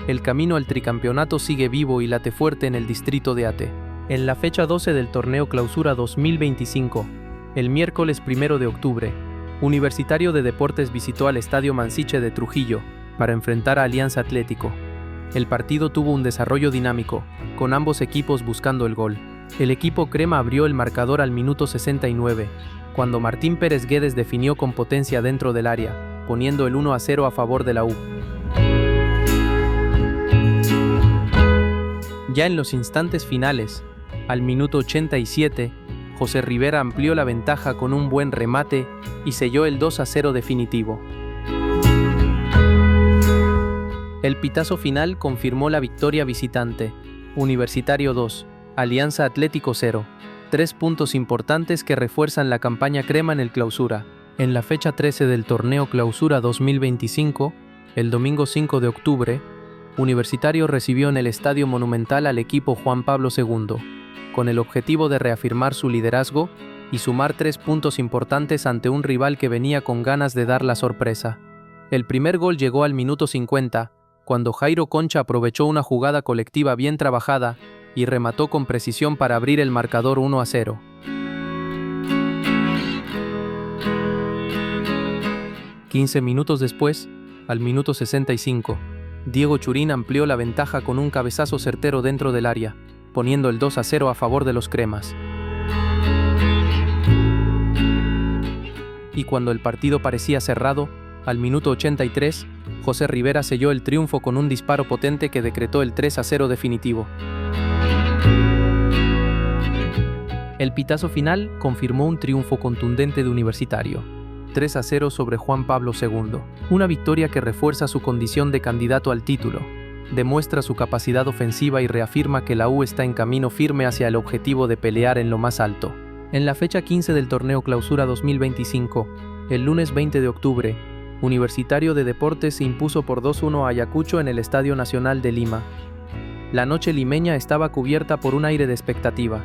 El camino al tricampeonato sigue vivo y late fuerte en el distrito de Ate. En la fecha 12 del torneo Clausura 2025, el miércoles 1 de octubre, Universitario de Deportes visitó al Estadio Mansiche de Trujillo para enfrentar a Alianza Atlético. El partido tuvo un desarrollo dinámico, con ambos equipos buscando el gol. El equipo crema abrió el marcador al minuto 69, cuando Martín Pérez Guedes definió con potencia dentro del área, poniendo el 1-0 a favor de la U. Ya en los instantes finales, al minuto 87, José Rivera amplió la ventaja con un buen remate y selló el 2-0 definitivo. El pitazo final confirmó la victoria visitante. Universitario 2, Alianza Atlético 0. 3 puntos importantes que refuerzan la campaña crema en el Clausura. En la fecha 13 del torneo Clausura 2025, el domingo 5 de octubre, Universitario recibió en el Estadio Monumental al equipo Juan Pablo II, con el objetivo de reafirmar su liderazgo y sumar 3 puntos importantes ante un rival que venía con ganas de dar la sorpresa. El primer gol llegó al minuto 50, cuando Jairo Concha aprovechó una jugada colectiva bien trabajada y remató con precisión para abrir el marcador 1-0. «15 minutos después, al minuto 65, Diego Churín amplió la ventaja con un cabezazo certero dentro del área, poniendo el 2-0 a favor de los cremas. Y cuando el partido parecía cerrado, al minuto 83, José Rivera selló el triunfo con un disparo potente que decretó el 3-0 definitivo. El pitazo final confirmó un triunfo contundente de Universitario, 3-0 sobre Juan Pablo II, una victoria que refuerza su condición de candidato al título, demuestra su capacidad ofensiva y reafirma que la U está en camino firme hacia el objetivo de pelear en lo más alto. En la fecha 15 del torneo Clausura 2025, el lunes 20 de octubre, Universitario de Deportes se impuso por 2-1 a Ayacucho en el Estadio Nacional de Lima. La noche limeña estaba cubierta por un aire de expectativa.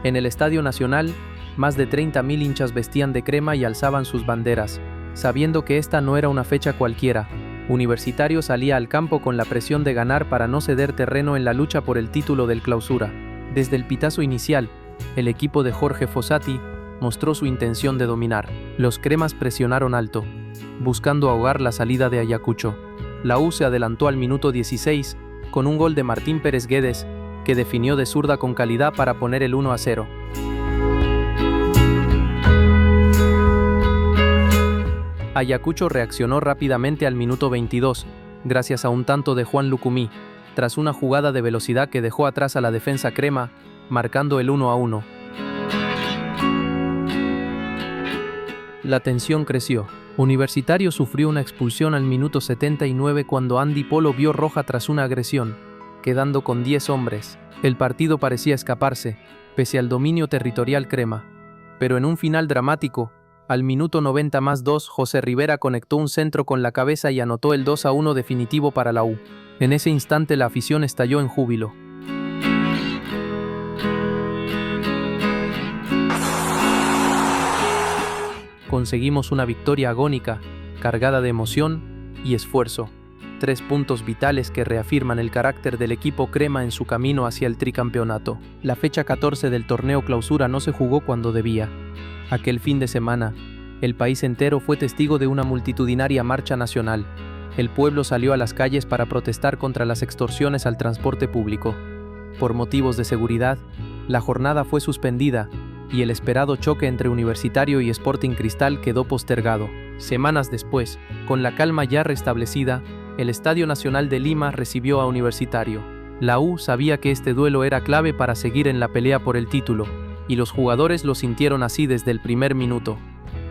En el Estadio Nacional, más de 30.000 hinchas vestían de crema y alzaban sus banderas. Sabiendo que esta no era una fecha cualquiera, Universitario salía al campo con la presión de ganar para no ceder terreno en la lucha por el título del Clausura. Desde el pitazo inicial, el equipo de Jorge Fossati mostró su intención de dominar. Los cremas presionaron alto, buscando ahogar la salida de Ayacucho. La U se adelantó al minuto 16 con un gol de Martín Pérez Guedes, que definió de zurda con calidad para poner el 1-0. Ayacucho reaccionó rápidamente al minuto 22, gracias a un tanto de Juan Lucumí, tras una jugada de velocidad que dejó atrás a la defensa crema, marcando el 1-1. La tensión creció. Universitario sufrió una expulsión al minuto 79 cuando Andy Polo vio roja tras una agresión, quedando con 10 hombres. El partido parecía escaparse, pese al dominio territorial crema. Pero en un final dramático, al minuto 90+2, José Rivera conectó un centro con la cabeza y anotó el 2-1 definitivo para la U. En ese instante la afición estalló en júbilo. Conseguimos una victoria agónica, cargada de emoción y esfuerzo. 3 puntos vitales que reafirman el carácter del equipo crema en su camino hacia el tricampeonato. La fecha 14 del torneo Clausura no se jugó cuando debía. Aquel fin de semana, el país entero fue testigo de una multitudinaria marcha nacional. El pueblo salió a las calles para protestar contra las extorsiones al transporte público. Por motivos de seguridad, la jornada fue suspendida y el esperado choque entre Universitario y Sporting Cristal quedó postergado. Semanas después, con la calma ya restablecida, el Estadio Nacional de Lima recibió a Universitario. La U sabía que este duelo era clave para seguir en la pelea por el título, y los jugadores lo sintieron así desde el primer minuto.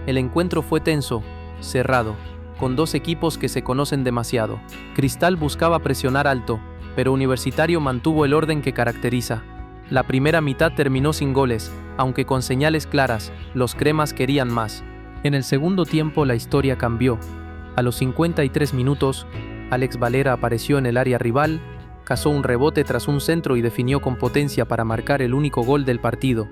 El encuentro fue tenso, cerrado, con 2 equipos que se conocen demasiado. Cristal buscaba presionar alto, pero Universitario mantuvo el orden que caracteriza. La primera mitad terminó sin goles, aunque con señales claras, los cremas querían más. En el segundo tiempo la historia cambió. A los 53 minutos, Alex Valera apareció en el área rival, cazó un rebote tras un centro y definió con potencia para marcar el único gol del partido.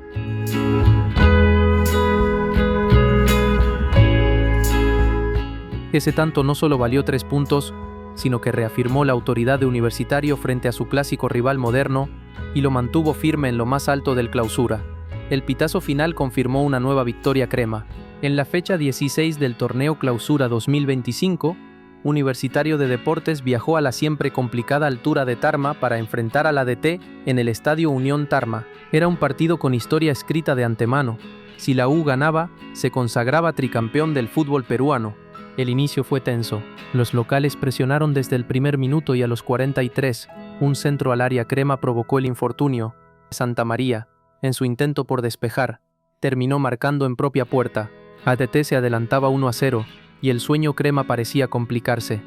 Ese tanto no solo valió 3 puntos, sino que reafirmó la autoridad de Universitario frente a su clásico rival moderno y lo mantuvo firme en lo más alto del Clausura. El pitazo final confirmó una nueva victoria crema. En la fecha 16 del torneo Clausura 2025, Universitario de Deportes viajó a la siempre complicada altura de Tarma para enfrentar al ADT en el Estadio Unión Tarma. Era un partido con historia escrita de antemano. Si la U ganaba, se consagraba tricampeón del fútbol peruano. El inicio fue tenso. Los locales presionaron desde el primer minuto y a los 43, un centro al área crema provocó el infortunio. Santa María, en su intento por despejar, terminó marcando en propia puerta. ADT se adelantaba 1-0 y el sueño crema parecía complicarse.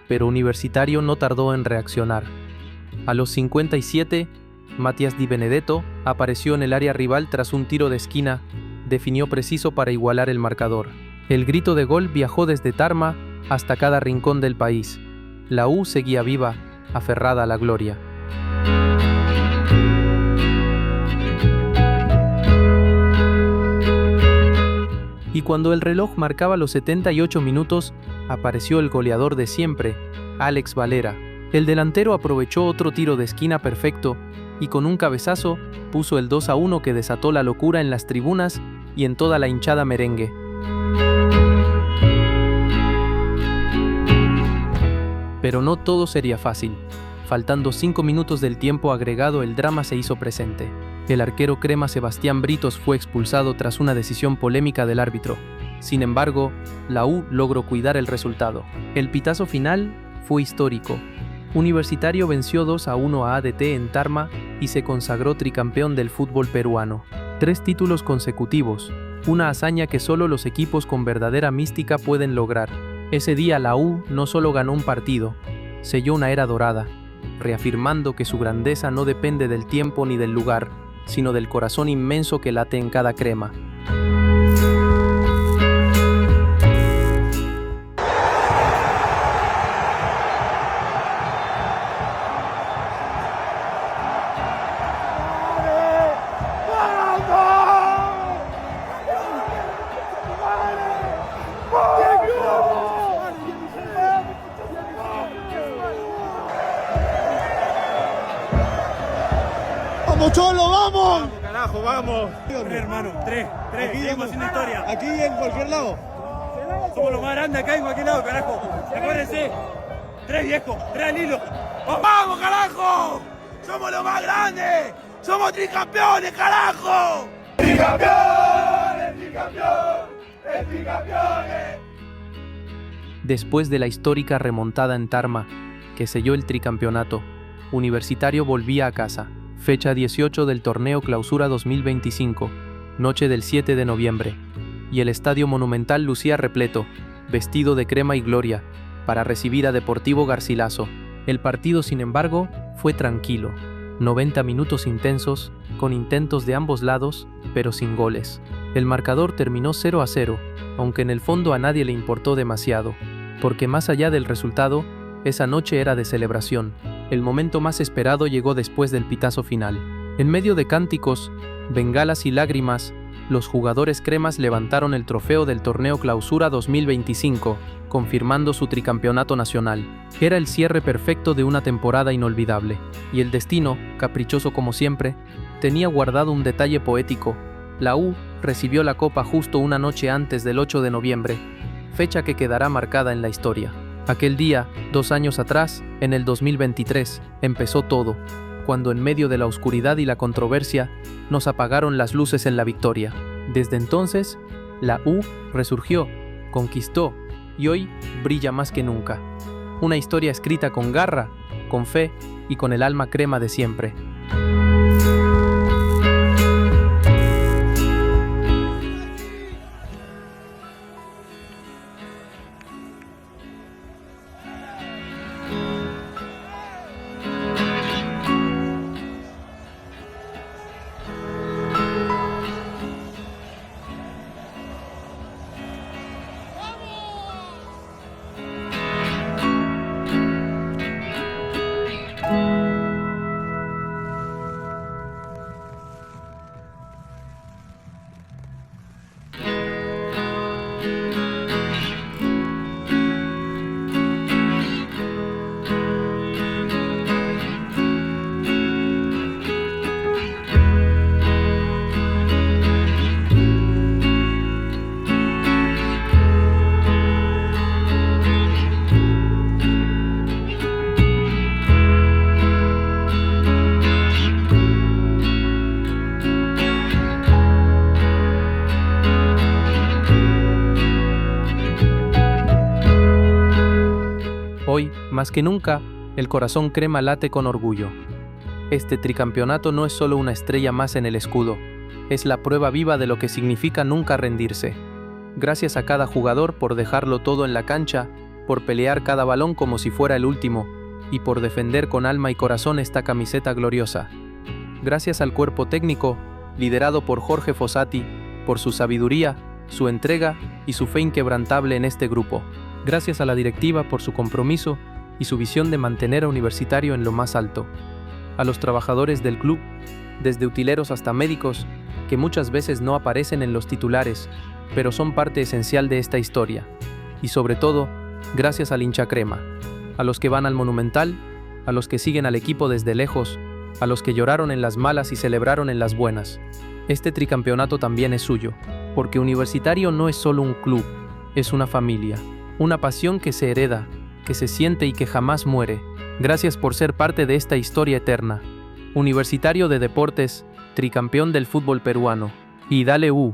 Pero Universitario no tardó en reaccionar. A los 57, Matías Di Benedetto apareció en el área rival tras un tiro de esquina, definió preciso para igualar el marcador. El grito de gol viajó desde Tarma hasta cada rincón del país. La U seguía viva, aferrada a la gloria. Y cuando el reloj marcaba los 78 minutos, apareció el goleador de siempre, Alex Valera. El delantero aprovechó otro tiro de esquina perfecto y con un cabezazo puso el 2-1 que desató la locura en las tribunas y en toda la hinchada merengue. Pero no todo sería fácil. Faltando 5 minutos del tiempo agregado, el drama se hizo presente. El arquero crema Sebastián Britos fue expulsado tras una decisión polémica del árbitro. Sin embargo, la U logró cuidar el resultado. El pitazo final fue histórico. Universitario venció 2-1 a ADT en Tarma y se consagró tricampeón del fútbol peruano. 3 títulos consecutivos, una hazaña que solo los equipos con verdadera mística pueden lograr. Ese día la U no solo ganó un partido, selló una era dorada, reafirmando que su grandeza no depende del tiempo ni del lugar, sino del corazón inmenso que late en cada crema. ¡Vamos, Cholo, vamos! ¡Vamos, carajo, vamos! Tres, hermano, tres. Aquí seguimos haciendo historia. Aquí en cualquier lado. Somos los más grandes acá en cualquier lado, carajo. Acuérdense, 3 viejos, 3 al hilo. ¡Vamos, carajo! ¡Somos los más grandes! ¡Somos tricampeones, carajo! ¡Tricampeones, tricampeones, tricampeones! Después de la histórica remontada en Tarma, que selló el tricampeonato, Universitario volvía a casa. Fecha 18 del torneo Clausura 2025, noche del 7 de noviembre, y el Estadio Monumental lucía repleto, vestido de crema y gloria, para recibir a Deportivo Garcilaso. El partido, sin embargo, fue tranquilo. 90 minutos intensos, con intentos de ambos lados, pero sin goles. El marcador terminó 0-0, aunque en el fondo a nadie le importó demasiado, porque más allá del resultado, esa noche era de celebración. El momento más esperado llegó después del pitazo final. En medio de cánticos, bengalas y lágrimas, los jugadores cremas levantaron el trofeo del torneo Clausura 2025, confirmando su tricampeonato nacional. Era el cierre perfecto de una temporada inolvidable, y el destino, caprichoso como siempre, tenía guardado un detalle poético. La U recibió la copa justo una noche antes del 8 de noviembre, fecha que quedará marcada en la historia. Aquel día, 2 años atrás, en el 2023, empezó todo, cuando en medio de la oscuridad y la controversia, nos apagaron las luces en la victoria. Desde entonces, la U resurgió, conquistó y hoy brilla más que nunca. Una historia escrita con garra, con fe y con el alma crema de siempre. hoy, más que nunca, el corazón crema late con orgullo. Este tricampeonato no es solo una estrella más en el escudo, es la prueba viva de lo que significa nunca rendirse. Gracias a cada jugador por dejarlo todo en la cancha, por pelear cada balón como si fuera el último, y por defender con alma y corazón esta camiseta gloriosa. Gracias al cuerpo técnico, liderado por Jorge Fossati, por su sabiduría, su entrega y su fe inquebrantable en este grupo. Gracias a la directiva por su compromiso y su visión de mantener a Universitario en lo más alto. A los trabajadores del club, desde utileros hasta médicos, que muchas veces no aparecen en los titulares, pero son parte esencial de esta historia. Y sobre todo, gracias al hincha crema, a los que van al Monumental, a los que siguen al equipo desde lejos, a los que lloraron en las malas y celebraron en las buenas. Este tricampeonato también es suyo, porque Universitario no es solo un club, es una familia, una pasión que se hereda, que se siente y que jamás muere. Gracias por ser parte de esta historia eterna. Universitario de Deportes, tricampeón del fútbol peruano. Y dale U.